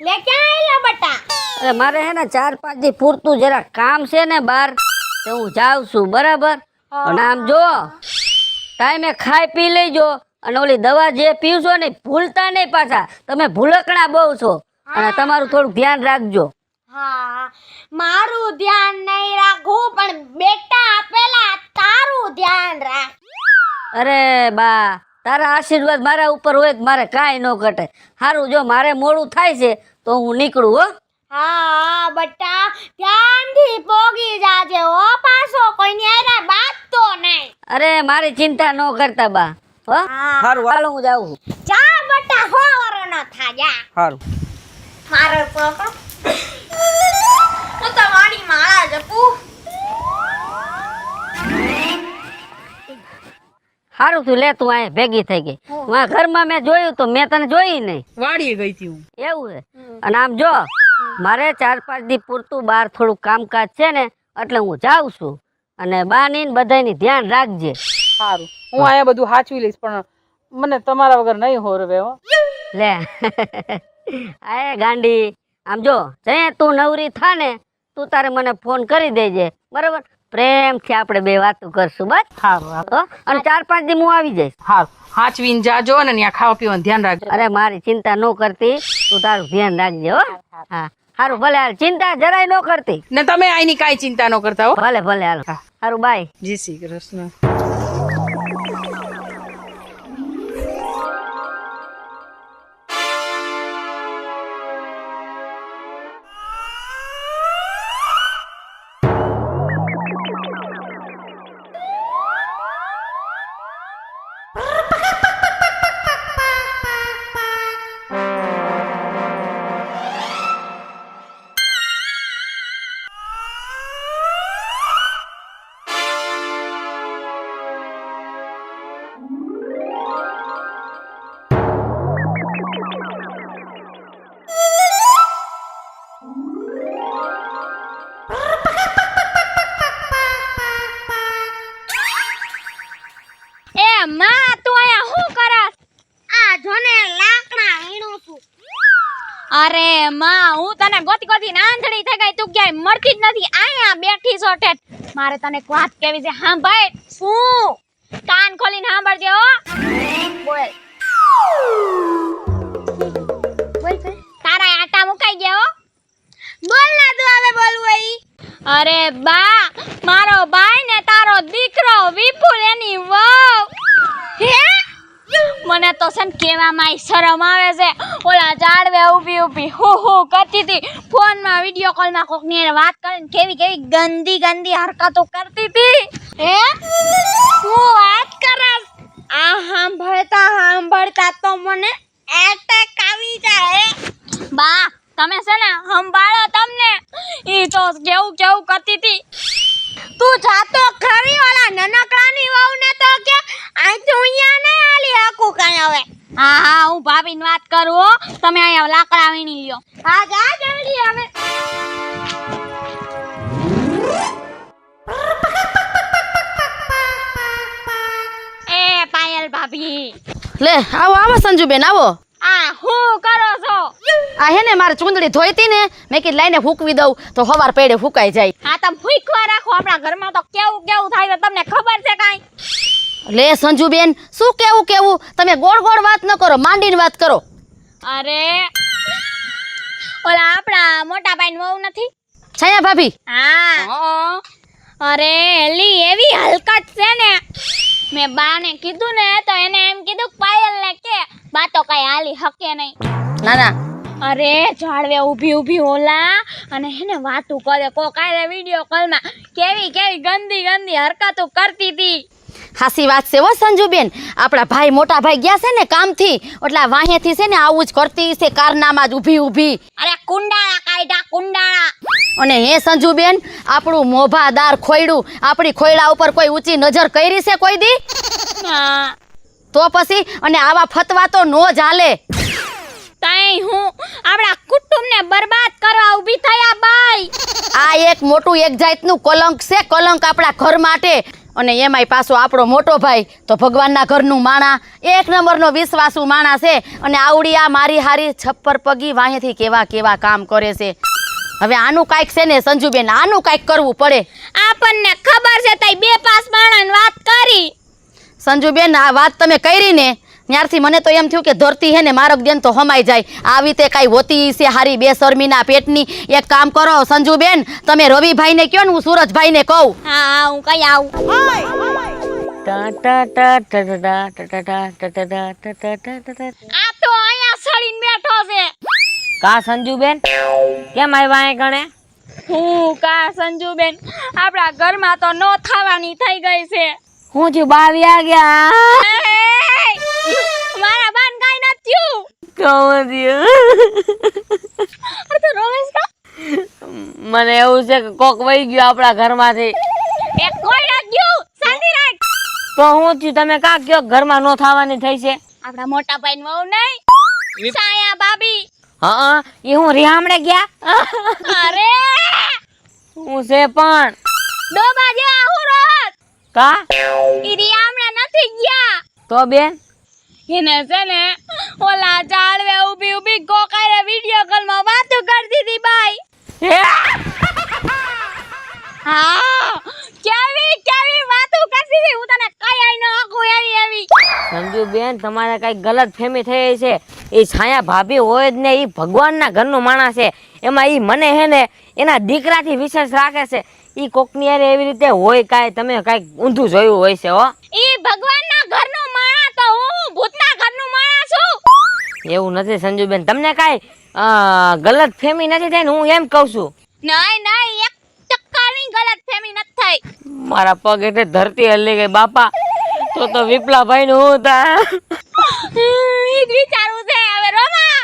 લે ક્યાં આયલા બટા? અરે મારે હે ને 4-5 દી પૂરતું જરા કામ છે ને બહાર, તો હું જાઉં છું બરાબર. અને આમ જો ટાઈમે ખાઈ પી લેજો, અને ઓલી દવા જે પીવશો ને ભૂલતા નહીં પાછા. તમે ભૂલકણા બહુ છો, અને તમારું થોડું ધ્યાન રાખજો. હા મારું ધ્યાન નહીં રાખું, પણ બેટા પેલા તારું ધ્યાન રાખ. અરે બા, તારા આશીર્વાદ મારા ઉપર હોય તો મારે કાંઈ ન ઘટે. સારું, જો મારે મોડું થાય છે તો હું નીકળું હો. હા બટા, ધ્યાનથી પોગી જાજે હો, પાછો કોઈની હારે બાતતો નહીં. અરે મારી ચિંતા ન કરતા બા હો. હા સારું ચાલો હું જાઉં. જા બટા, હો વરો ન થા જા. સારું. મારો પોકો હું તો વાડી માળા જપું. સારું તું લે, તું અહીંયા ભેગી થઈ ગઈ. મારા ઘરમાં મેં જોયું તો મેં તને જોઈ નહીં. વાડીએ ગઈ હતી હું. એવું છે. અને આમ જો મારે 4-5 દી પૂરતું બહાર થોડું કામકાજ છે ને, એટલે હું જાઉં છું. અને બાની ને બધાની ધ્યાન રાખજે. સારું, હું અહીંયા બધું સાચવી લઈશ, પણ મને તમારા વગર નહીં હોરવે હો. લે આય ગાંડી, આમ જો જઈએ તું નવરી થા ને, તું તારે મને ફોન કરી દેજે બરાબર. પ્રેમથી આપણે બે વાતો કરશું બસ. સારું હો? અને 4-5 દી હું આવી જઈશ. સારું, સાચવીને જાજો ને ત્યાં ખાવા પીવાનું ધ્યાન રાખજો. અરે મારી ચિંતા ન કરતી, તું તારું ધ્યાન રાખજે હો. હા સારું, ભલે હાલ, ચિંતા જરાય ન કરતી. ને તમે આની કાંઈ ચિંતા ન કરતા હો. ભલે ભલે હાલ. સારું, બાય. જય શ્રી કૃષ્ણ. એ માં, તું અહીંયા શું કરસ? આ જોને લાકડા વીણું છું. અરે માં, હું તને ગોતી ગોતી આંધળી થઈ ગઈ, તું ક્યાંય મળતી જ નથી. અહીંયા બેઠી છો ઠેઠ. મારે તને એક વાત કહેવી છે, સાંભળ. શું? કાન ખોલીને સાંભળજે હો. બોલ બોલ. તારા આટા મુકાઈ ગયા હો. બોલ ના, તું હવે બોલવું ઈ. અરે બા, મારો ભાઈ ને તારો દીકરો વિપુલ એની વહુ. હે? મને તો છે ને કહેવામાં શરમ આવે છે. ઓલા ઝાડવે ઊભી ઊભી હુ કરતી હતી, ફોનમાં વિડિયો કોલમાં કોકની હારે વાત કરીને કેવી કેવી ગંદી ગંદી હરકતો કરતી હતી. હે? શું વાત કરસ? આ સાંભળતા તો મને એટેક આવી જાય. બા, તમે છે ને સંભાળો તમને. ઈ તો કેવું કરતી હતી. તું જાતો ખરી ઓલા નનકડાની વહુને તો કે આ તું અહીંયા નહીં આલી હકું કાંઈ હવે. હા હું ભાભીની વાત કરું હો. તમે અહીંયા લાકડા વીણી લ્યો. હા જા જલ્દી હવે. એ પાયલ ભાભી. લે આવો આવો સંજુબેન આવો. આ હું કરો છો? આ હે ને મારે ચૂંદડી ધોઈતી ને, મેં કીધું લાઈને ફૂકવી દઉં તો હવાર પેડે ફૂકાઈ જાય. હા તમે ફૂંકવા રાખો. આપણા ઘરમાં તો કેવું થાય છે તમને ખબર છે કાંઈ? લે સંજુબેન, શું કેવું તમે ગોળ ગોળ વાત ન કરો, માંડીને વાત કરો. અરે ઓલા આપણા મોટા ભાઈ વહુ નથી? છાયા ભાભી. હા. અરે એલી એવી હલકટ છે ને, મેં બાને કીધું ને તો એને એમ કીધું પાયલને કે બા તો કઈ હાલી હકે નહીં. ના ના. અરે ઝાડવે ઊભી ઓલા અને એને વાતું કરે, કોકારે વિડિયો કોલમાં કેવી ગંદી હરકતો કરતી હતી. હાસી વાત છે હો સંજુબેન. આપણા ભાઈ મોટા ભાઈ ગયા છે ને કામથી, એટલે વાહેથી છે ને આવું જ કરતી છે, કારનામાં જ ઊભી. અરે કુંડાળા કાઢ્યા કુંડાળા. અને હે સંજુબેન, આપણું મોભાદાર ખોયડું, આપણી ખોયડા ઉપર કોઈ ઊંચી નજર કરી છે કોઈ દી? હા. તો પછી અને આવા ફતવા તો નો જ હાલે. તઈ હું આપણા કુટુંબને બરબાદ કરવા ઊભી થયા બાઈ. આ એક મોટું એક જાતનું કલંક છે, કલંક આપણા ઘર માટે. અને એમાંય પાછો આપણો મોટો ભાઈ તો ભગવાનના ઘરનું માણા, એક નંબરનો વિશ્વાસુ માણા છે. અને આવડી આ મારી હારી છપ્પર પગી વાંહેથી કેવા કેવા કામ કરે છે. હવે આનું કાંઈક છે ને સંજુબેન, આનું કાંઈક કરવું પડે. આપણને ખબર છે તઈ બે પાસ માણસને વાત કરી. સંજુબેન આ વાત તમે કરી ને ત્યારથી મને તો એમ થયું કે ધરતી હે ને મારક દેન તો હમાઈ જાય. આવી તે કાંઈ હોતી છે હારી બેશરમીના પેટની. એક કામ કરો સંજુબેન, તમે રવિભાઈને કહો ને હું સુરજભાઈને કહું. હા હું કઈ આવું. આ તો અહીંયા સડીને બેઠો છે. કા સંજુબેન કેમ આવ્યા અહીં કણે? હું કા સંજુબેન, આપણા ઘરમાં તો નો થવાની થઈ ગઈ છે. હું થયું બાવ્યા ગયા? મારા બાન કાઈ નથી થયું. અરે તો રોવેશ કા? મને એવું છે કે કોક વહી ગયો આપણા ઘરમાંથી. એ કોઈ ન ગયું, શાંતિ રાખ. તો હું થયું તમે કા કયો ઘરમાં નો થવાની થઈ છે? આપણા મોટા ભાઈ વહુ નહીં, સાયા ભાભી. હા એ હું રિહામણે ગયા. અરે હું છે પણ ડોબા જે હું રોત કા ઈ રિયામણે નથી ગયા. તો બેન એને છે ને ઓલા ઝાડવે ઊભી ઊભી કોકારે વિડિયો કોલમાં વાતો કરતી હતી બાઈ. હા કેવી કેવી વાતો કરતી હતી, હું તને કઈ આઈ ન આખું એવી એવી. સંજુ બેન તમારે કઈ ગલત ફેમી થઈ છે. એ છાયા ભાભી હોય જ ને, એ ભગવાનના ઘરનો માણસ છે. એમાં ઈ મને હે ને એના દીકરાથી વિશેષ રાખે છે. ઈ કોકની હારે એવી રીતે હોય કાંઈ તમે કાંઈક ઊંધું જોયું હોય છે હો. ઈ ભગવાનના ઘરનો માણસ તો હું ભૂતના ઘરનું માણસ છું. એવું નથી સંજુબેન, તમને કાંઈ ગલત ફેમી નથી થઈ ને હું એમ કહું છું. નહીં નહીં, એક ટકાની ગલત ફેમી નથી થઈ. મારા પગ એટલે ધરતી હલી ગઈ બાપા. તો વિપલાભાઈ નું હું તા ઈ જ વિચારવું છે હવે રોમા.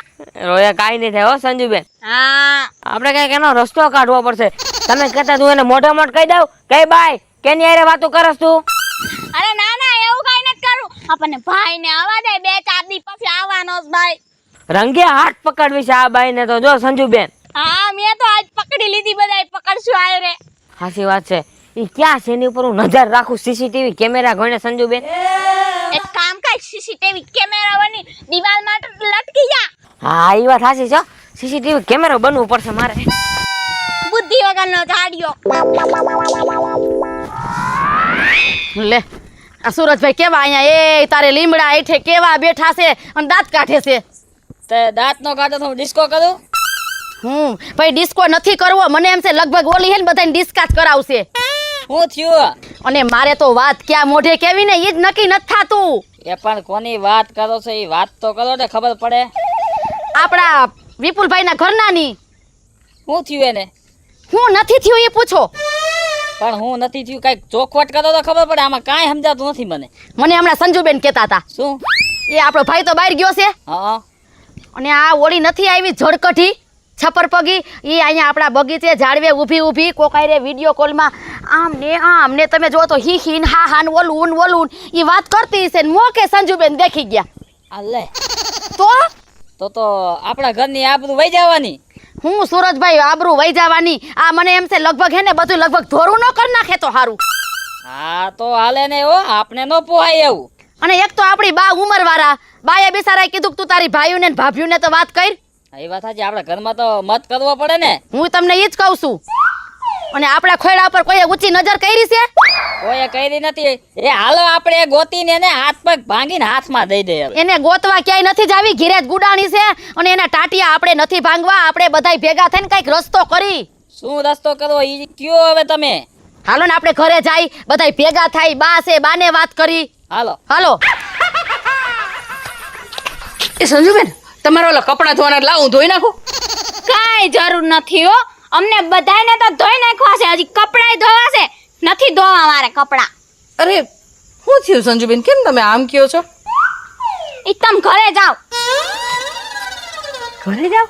રોયા કાંઈ નહીં થાય હો સંજુબેન. હા આપણે કઈક એનો રસ્તો કાઢવો પડશે. તમે કહેતા તું એને મોઢે મોઢ કહી દઉં કઈ બાય કેની હારે વાતો કરસ તું? અરે ના ના એવું કઈ નથી કરું. આપણને ભાઈ ને આવવા દે, 2-4 દી પછી આવવાનો જ ભાઈ. રંગે હાથ પકડવી છે આ બાઈ ને તો જો સંજુબેન. હા મેં તો આજ પકડી લીધી, બધાય પકડશું આય રે. સાચી વાત છે. ઈ ક્યાં છે એની ઉપર હું નજર રાખું? સીસીટીવી કેમેરા ગણે સંજુબેન. એક કામ કર, સીસીટીવી કેમેરા બની દીવાલ માટે લટકી જા. હા ઈ વાત સાચી છે. સીસીટીવી કેમેરો બનવું પડશે મારે. બુદ્ધિ વગરનો ઝાડિયો. લે આ સુરજભાઈ કેવા અહીંયા એ તારે લીમડા હેઠે કેવા બેઠા છે અને દાંત કાઢે છે. તે દાંત નો કાઢો તો હું ડિસ્કો કરું. ભાઈ ડિસ્કો નથી કરવો. મને એમ છે લગભગ ઓલી હે ને બધાને ડિસ્કા જ કરાવશે. શું થયું? અને મારે તો વાત ક્યાં મોઢે કેવી ને ઈ જ નક્કી નથી થાતું. એ પણ કોની વાત કરો છો? એ વાત તો કરો ને ખબર પડે. આપણા વિપુલભાઈના ઘરનાની. શું થયું એને? હું નથી થયું એ પૂછો. પણ હું નથી થયું, કઈક ચોખવટ કરો તો ખબર પડે. આમાં કાંઈ સમજાતું નથી મને. મને હમણાં સંજુબેન કહેતા હતા. શું? એ આપણો ભાઈ તો બહાર ગયો છે હા અને આ ઓળી નથી આવી ઝડકઠી છપર પગી. એ અહીંયા આપણા બગીચે ઝાડવે ઊભી ઊભી કોકાયરે વિડીયો કોલમાં આમ ને તમે જો તો હી હી હા હા ઓલું એ વાત કરતી છે ને મોકે સંજુબેન દેખી ગયા. અલે તો આપણા ઘરની આબરૂ વહી જવાની. હું સુરજભાઈ આબરૂ વહી જવાની? આ મને એમ છે લગભગ હે ને બધું લગભગ ધોરું ન કરી નાખે તો સારું. હા તો હાલે ને હો, આપને નો પોહાય એવું. અને એક તો આપણી બા ઉંમરવાળા બાએ બિચારાએ કીધું કે તું તારી ભાઈઓને ને ભાભીઓને તો વાત કર. એ વાત સાચી, આપણા ઘરમાં તો મત કરવો પડે ને. હું તમને ઈ જ કહું છું. અને આપણા ખોયડા પર કોઈએ ઊંચી નજર કરી છે? કોઈએ કરી નથી. એ હાલો આપણે ગોતીને એને હાથ પગ ભાંગીને હાથમાં દઈ દે. એને ગોતવા ક્યાંય નથી જાવી, ઘીરે જ ગુડાણી છે. અને એના ટાટિયા આપણે નથી ભાંગવા. આપણે બધાય ભેગા થઈને કઈક રસ્તો કરી. શું રસ્તો કરવો ઈ કયો હવે તમે? હાલો ને આપણે ઘરે જાય, બધાય ભેગા થાય. બા છે બાને વાત કરી. હાલો હાલો. એ સંજુબેન તમારા ઓલા કપડા ધોવાના લાવ હું ધોઈ નાખું. કાઈ જરૂર નથી હો, અમને બધાયને તો ધોઈ નાખવા છે, હજી કપડાય ધોવા છે. નથી ધોવા મારે કપડા. અરે શું થયું સંજુબેન, કેમ તમે આમ કયો છો? ઈ તમ ઘરે જાવ. ઘરે જાવ?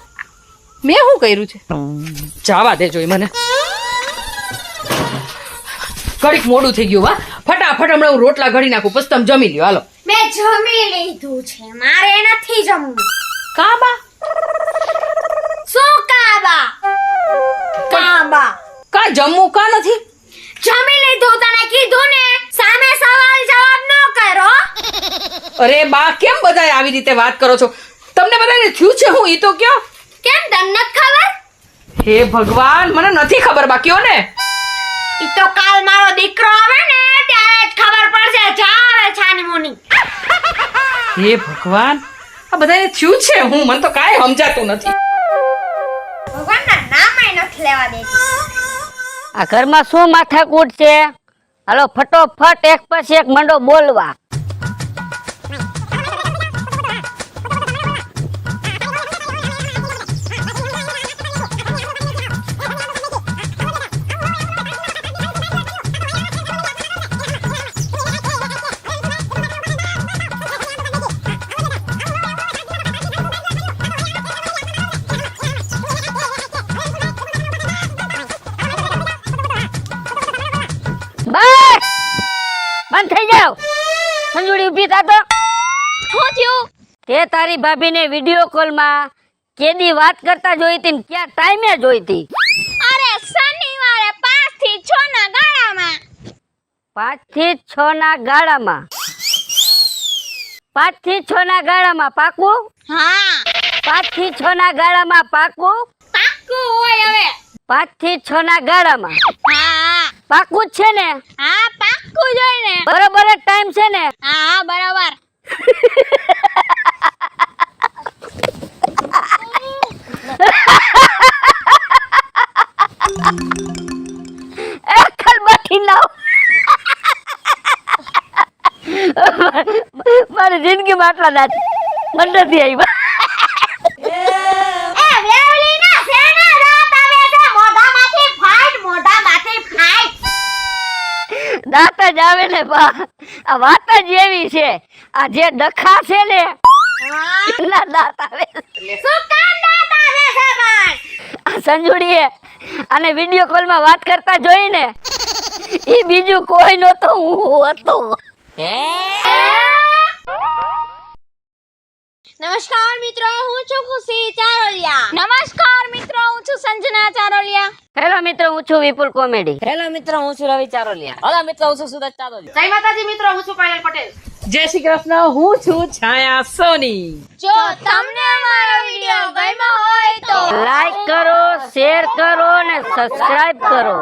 મેં શું કર્યું છે? જવા દેજો ઈ મને. ઘડીક મોડું થઈ ગયું. હા ફટાફટ હમણાં હું રોટલા ઘડી નાખું, પછી તમે જમી લ્યો. હાલો. મેં જમી લીધું છે, મારે નથી જમવું. કાબા શું કાબા? કાબા કા જમવું કા નથી? જમી લીધું, તને કીધું ને. અરે બા કેમ બધાય આવી રીતે વાત કરો છો? તમને બધાને થયું છે હું ઈ તો કયો? કેમ તને નથી ખબર? હે ભગવાન, મને નથી ખબર બા, કયો ને. ઈ તો કાલ મારો દીકરો આવે ને ત્યારે જ ખબર પડશે. જા હવે છાની મુની. હે ભગવાન, આ બધાને થયું છે હું, મને તો કાંઈ સમજાતું નથી. ભગવાનના નામય નથી લેવા દેતી. આ ઘરમાં શું માથાકૂટ છે? હાલો ફટોફટ એક પછી એક મંડો બોલવા. બસ બંધ થઈ જાવ. સંજુડી ઊભી થા તો. શું થયું? તે તારી ભાભીને વિડિયો કોલમાં કેદી વાત કરતા જોઈ હતી ને ક્યાં ટાઈમે જોઈ હતી? અરે શનિવારે 5 થી 6 ના ગાળામાં. 5 થી 6 ના ગાળામાં. 5 થી 6 ના ગાળામાં પાકું? હા 5 થી 6 ના ગાળામાં પાકું? પાક્કું હોય હવે. 5 થી 6 ના ગાળામાં હા પાકું જ છે ને? હા પાક્કું જ હોય ને. બરોબર જ ટાઈમ છે ને? હા બરાબર. ખલબાથી લાવ. મારી જિંદગીમાં આટલા દાંત મને નથી આવ્યા. એ વેવલી ના શેના દાંત આવે છે? મોઢામાંથી ફાઈટ, મોઢામાંથી ફાઈટ. દાંત જ આવે ને બા. આ વાત જ એવી છે. આ જે ડખા છે ને એના દાંત આવે. શું કામ દાંત આવે છે પણ? આ સંજુડીએ અને વિડિયો કોલમાં વાત કરતા જોઈને એ બીજું કોઈ નહોતો, હું હતો. નમસ્કાર મિત્રો, હું છું ખુશી ચારોલિયા. નમસ્કાર મિત્રો, હું છું સંજના ચારોલિયા. હેલો મિત્રો, હું છું વિપુલ કોમેડી. હેલો મિત્રો, હું છું રવિ ચારોલિયા. હેલો મિત્રો, હું છું સુરજ ચારોલિયા. જય માતાજી મિત્રો, હું છું પાયલ પટેલ. જય શ્રી કૃષ્ણ, હું છું છાયા સોની. જો તમને અમારો વિડિયો ગમ્યો હોય તો લાઈક કરો, શેર કરો અને સબસ્ક્રાઇબ કરો.